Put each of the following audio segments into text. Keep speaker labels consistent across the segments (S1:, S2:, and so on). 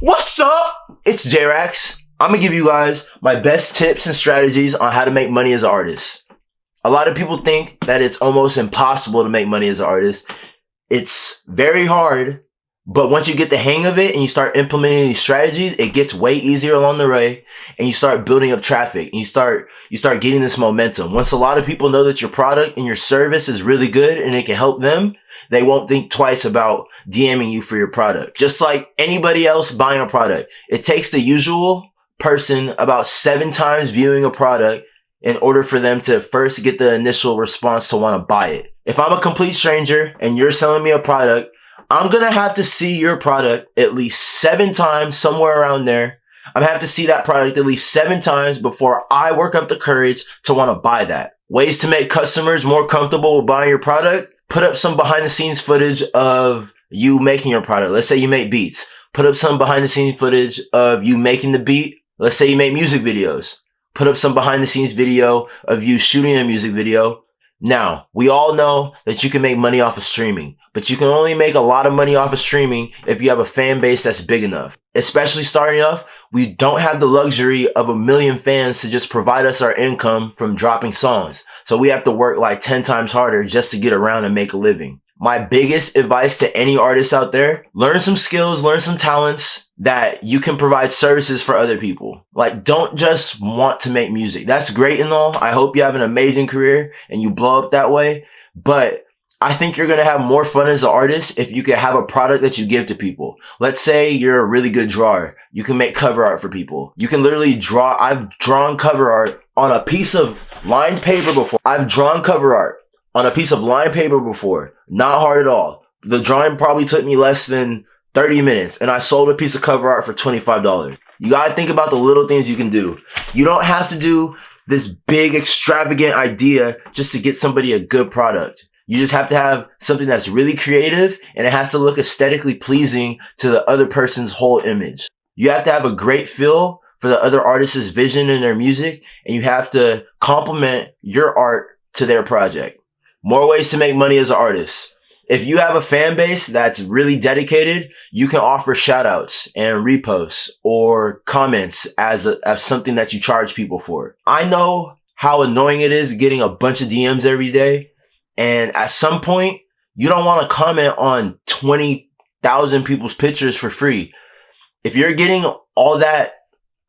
S1: What's up? It's J-Rax. I'm gonna give you guys my best tips and strategies on how to make money as an artist. A lot of people think that it's almost impossible to make money as an artist. It's very hard, but once you get the hang of it and you start implementing these strategies, it gets way easier along the way, and you start building up traffic and you start getting this momentum. Once a lot of people know that your product and your service is really good and it can help them, they won't think twice about DMing you for your product. Just like anybody else buying a product, it takes the usual person about 7 times viewing a product in order for them to first get the initial response to want to buy it. If I'm a complete stranger and you're selling me a product, I'm going to have to see your product at least 7 times, somewhere around there. I'm going to have to see that product at least 7 times before I work up the courage to want to buy that. Ways to make customers more comfortable with buying your product: put up some behind the scenes footage of you making your product. Let's say you make beats. Put up some behind the scenes footage of you making the beat. Let's say you make music videos. Put up some behind the scenes video of you shooting a music video. Now, we all know that you can make money off of streaming, but you can only make a lot of money off of streaming if you have a fan base that's big enough. Especially starting off, we don't have the luxury of 1 million fans to just provide us our income from dropping songs. So we have to work like 10 times harder just to get around and make a living. My biggest advice to any artist out there: learn some skills, learn some talents that you can provide services for other people. Like, don't just want to make music. That's great and all. I hope you have an amazing career and you blow up that way. But I think you're going to have more fun as an artist if you can have a product that you give to people. Let's say you're a really good drawer. You can make cover art for people. You can literally draw. I've drawn cover art on a piece of lined paper before. I've drawn cover art on a piece of lined paper before. Not hard at all. The drawing probably took me less than 30 minutes, and I sold a piece of cover art for $25. You gotta think about the little things you can do. You don't have to do this big extravagant idea just to get somebody a good product. You just have to have something that's really creative, and it has to look aesthetically pleasing to the other person's whole image. You have to have a great feel for the other artist's vision in their music, and you have to complement your art to their project. More ways to make money as an artist. If you have a fan base that's really dedicated, you can offer shout outs and reposts or comments as something that you charge people for. I know how annoying it is getting a bunch of DMs every day. And at some point, you don't want to comment on 20,000 people's pictures for free. If you're getting all that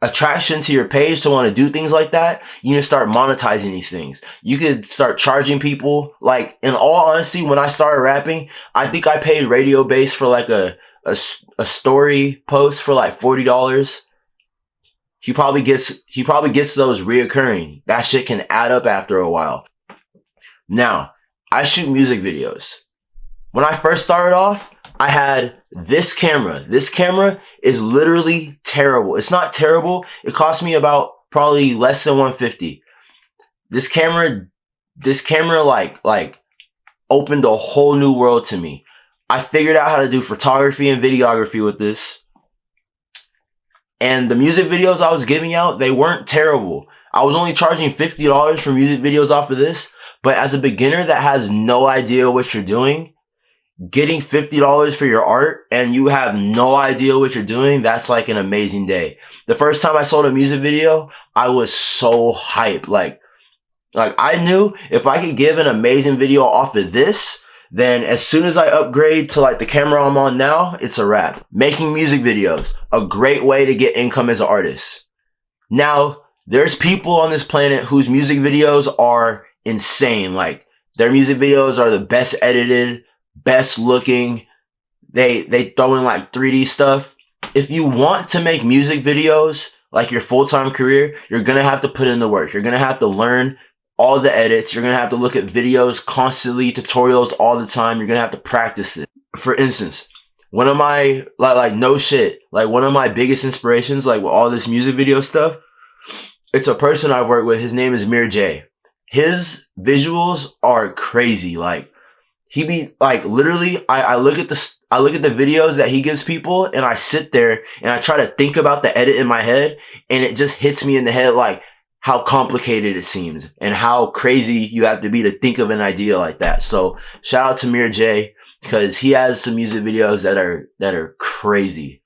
S1: attraction to your page to want to do things like that, you need to start monetizing these things. You could start charging people. Like, in all honesty, when I started rapping, I think I paid Radio Base for like a story post for like $40. He probably gets those reoccurring. That shit can add up after a while. Now, I shoot music videos. When I first started off, I had this camera. This camera is literally terrible. It's not terrible. It cost me about probably less than $150. This camera like opened a whole new world to me. I figured out how to do photography and videography with this. And the music videos I was giving out, they weren't terrible. I was only charging $50 for music videos off of this. But as a beginner that has no idea what you're doing, getting $50 for your art and you have no idea what you're doing, that's like an amazing day. The first time I sold a music video, I was so hyped. Like I knew if I could give an amazing video off of this, then as soon as I upgrade to like the camera I'm on now, it's a wrap. Making music videos, a great way to get income as an artist. Now, there's people on this planet whose music videos are insane. Like, their music videos are the best edited, best looking. They throw in like 3D stuff. If you want to make music videos like your full-time career, you're going to have to put in the work. You're going to have to learn all the edits. You're going to have to look at videos constantly, tutorials all the time. You're going to have to practice it. For instance, one of my, like no shit, like one of my biggest inspirations, like with all this music video stuff, it's a person I've worked with. His name is Mir J. His visuals are crazy. Like, he be like, literally, I look at the videos that he gives people, and I sit there and I try to think about the edit in my head, and it just hits me in the head like how complicated it seems and how crazy you have to be to think of an idea like that. So shout out to Mir J, because he has some music videos that are crazy.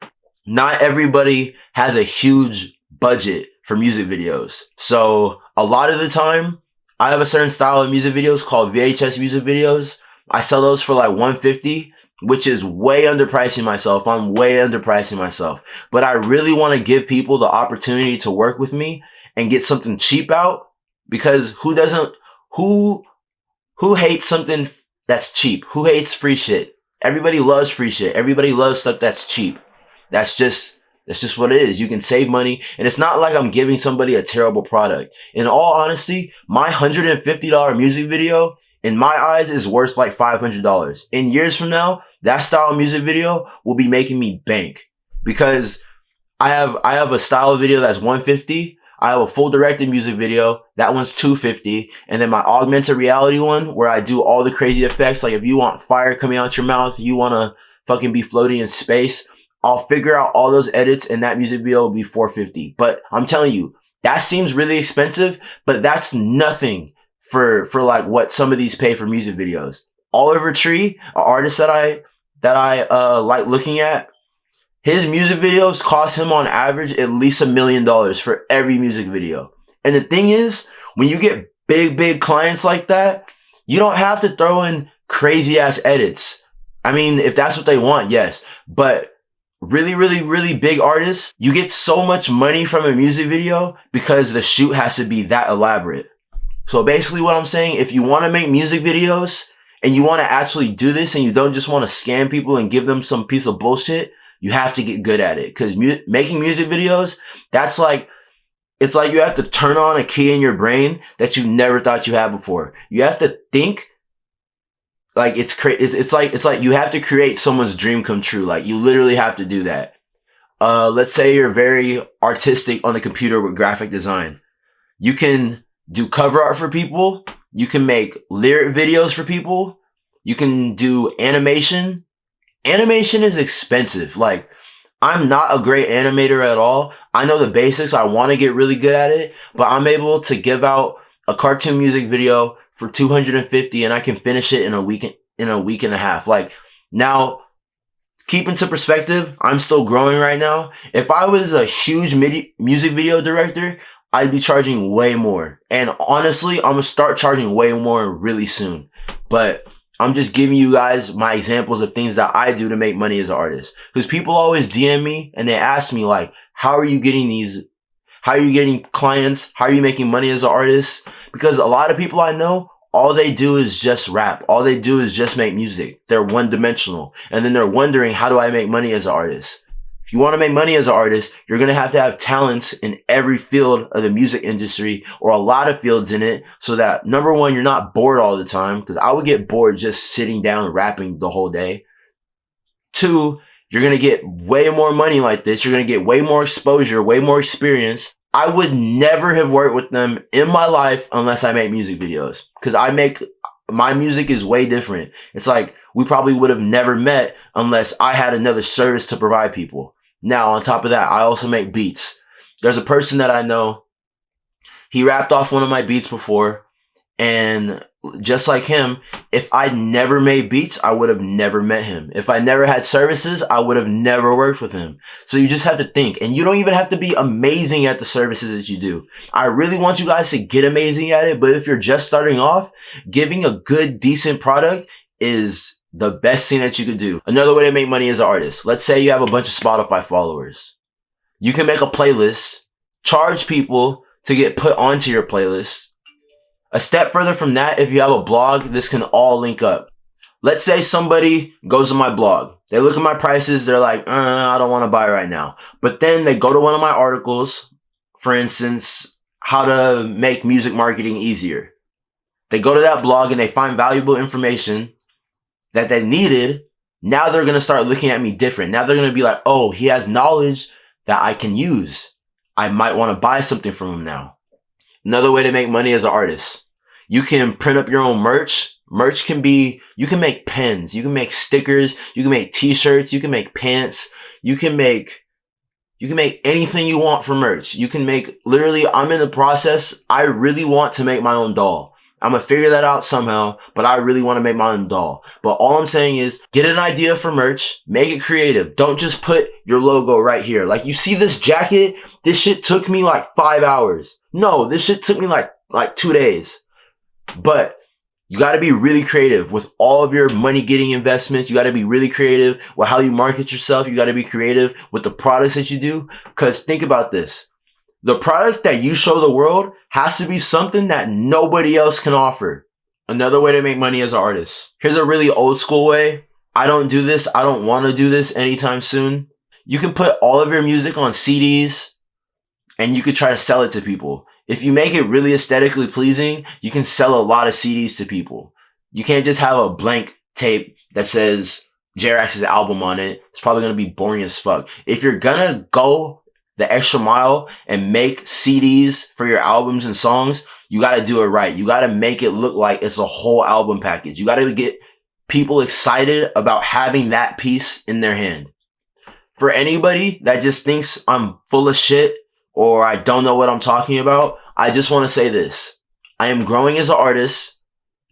S1: Not everybody has a huge budget for music videos. So a lot of the time, I have a certain style of music videos called VHS music videos. I sell those for like $150, which is way underpricing myself. I'm way underpricing myself. But I really want to give people the opportunity to work with me and get something cheap out, because who hates something that's cheap? Who hates free shit? Everybody loves free shit. Everybody loves stuff that's cheap. That's just what it is. You can save money, and it's not like I'm giving somebody a terrible product. In all honesty, my $150 music video, in my eyes, is worth like $500. In years from now, that style of music video will be making me bank, because I have a style of video that's $150. I have a full directed music video. That one's $250. And then my augmented reality one, where I do all the crazy effects. Like if you want fire coming out your mouth, you want to fucking be floating in space, I'll figure out all those edits, and that music video will be $450. But I'm telling you, that seems really expensive, but that's nothing for like what some of these pay for music videos. Oliver Tree, an artist that I like looking at, his music videos cost him on average at least $1 million for every music video. And the thing is, when you get big clients like that, you don't have to throw in crazy ass edits. I mean, if that's what they want, yes. But really big artists, you get so much money from a music video because the shoot has to be that elaborate. So basically what I'm saying, if you want to make music videos and you want to actually do this, and you don't just want to scam people and give them some piece of bullshit, you have to get good at it. Because making music videos, it's like you have to turn on a key in your brain that you never thought you had before. You have to think like it's like you have to create someone's dream come true. Like you literally have to do that. Let's say you're very artistic on the computer with graphic design. You can do cover art for people. You can make lyric videos for people. You can do animation. Animation is expensive. Like, I'm not a great animator at all. I know the basics. I want to get really good at it, but I'm able to give out a cartoon music video for $250, and I can finish it in a week and a half. Like, now, keep into perspective, I'm still growing right now. If I was a huge music video director, I'd be charging way more. And honestly, I'm gonna start charging way more really soon. But I'm just giving you guys my examples of things that I do to make money as an artist. Because people always DM me and they ask me like, how are you getting clients? How are you making money as an artist? Because a lot of people I know, all they do is just rap. All they do is just make music. They're one dimensional. And then they're wondering, how do I make money as an artist? If you want to make money as an artist, you're going to have talents in every field of the music industry, or a lot of fields in it, so that number one, you're not bored all the time, because I would get bored just sitting down rapping the whole day. Two, you're going to get way more money like this. You're going to get way more exposure, way more experience. I would never have worked with them in my life unless I make music videos, because my music is way different. It's like we probably would have never met unless I had another service to provide people. Now, on top of that, I also make beats. There's a person that I know. He rapped off one of my beats before. And just like him, if I never made beats, I would have never met him. If I never had services, I would have never worked with him. So you just have to think. And you don't even have to be amazing at the services that you do. I really want you guys to get amazing at it. But if you're just starting off, giving a good, decent product is the best thing that you could do. Another way to make money as an artist. Let's say you have a bunch of Spotify followers. You can make a playlist, charge people to get put onto your playlist. A step further from that, if you have a blog, this can all link up. Let's say somebody goes to my blog. They look at my prices. They're like, I don't want to buy right now. But then they go to one of my articles, for instance, how to make music marketing easier. They go to that blog and they find valuable information that they needed. Now they're going to start looking at me different. Now they're going to be like, oh, he has knowledge that I can use. I might want to buy something from him now. Another way to make money as an artist. You can print up your own merch. Merch can be, you can make pens, you can make stickers, you can make t-shirts, you can make pants, you can make anything you want for merch. You can make, literally, I'm in the process. I really want to make my own doll. I'm gonna figure that out somehow, but I really want to make my own doll. But all I'm saying is get an idea for merch, make it creative. Don't just put your logo right here. Like, you see this jacket? This shit took me like 5 hours. No, this shit took me like 2 days. But you got to be really creative with all of your money getting investments. You got to be really creative with how you market yourself. You got to be creative with the products that you do. Cause think about this. The product that you show the world has to be something that nobody else can offer. Another way to make money as an artist. Here's a really old school way. I don't do this. I don't want to do this anytime soon. You can put all of your music on CDs and you could try to sell it to people. If you make it really aesthetically pleasing, you can sell a lot of CDs to people. You can't just have a blank tape that says J-Rax's album on it. It's probably going to be boring as fuck. If you're going to go the extra mile and make CDs for your albums and songs, you got to do it right. You got to make it look like it's a whole album package. You got to get people excited about having that piece in their hand. For anybody that just thinks I'm full of shit or I don't know what I'm talking about, I just want to say this. I am growing as an artist.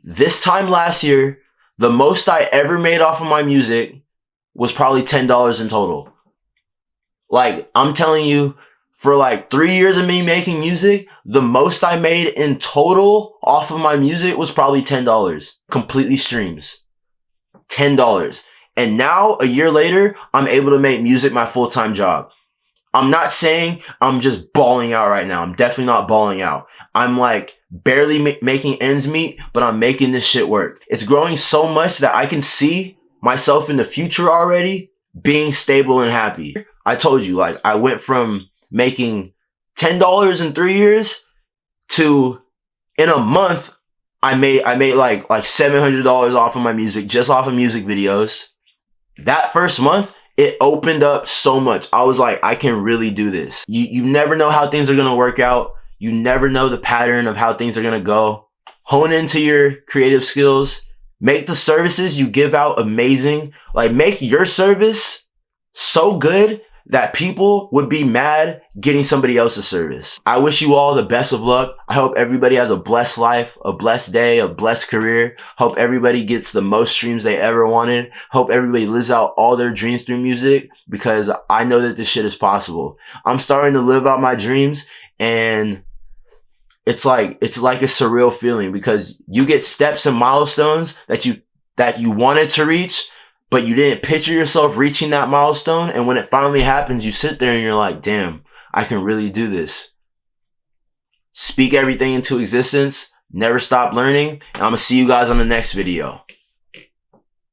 S1: This time last year, the most I ever made off of my music was probably $10 in total. Like, I'm telling you, for like 3 years of me making music, the most I made in total off of my music was probably $10. Completely streams. $10. And now, a year later, I'm able to make music my full-time job. I'm not saying I'm just balling out right now. I'm definitely not balling out. I'm like barely making ends meet, but I'm making this shit work. It's growing so much that I can see myself in the future already being stable and happy. I told you, like, I went from making $10 in 3 years to in a month, I made like $700 off of my music, just off of music videos. That first month, it opened up so much. I was like, I can really do this. You never know how things are going to work out. You never know the pattern of how things are going to go. Hone into your creative skills. Make the services you give out amazing. Like, make your service so good that people would be mad getting somebody else's service. I wish you all the best of luck. I hope everybody has a blessed life, a blessed day, a blessed career. Hope everybody gets the most streams they ever wanted. Hope everybody lives out all their dreams through music, because I know that this shit is possible. I'm starting to live out my dreams, and it's like a surreal feeling, because you get steps and milestones that you wanted to reach, but you didn't picture yourself reaching that milestone. And when it finally happens, you sit there and you're like, damn, I can really do this. Speak everything into existence. Never stop learning. And I'm going to see you guys on the next video.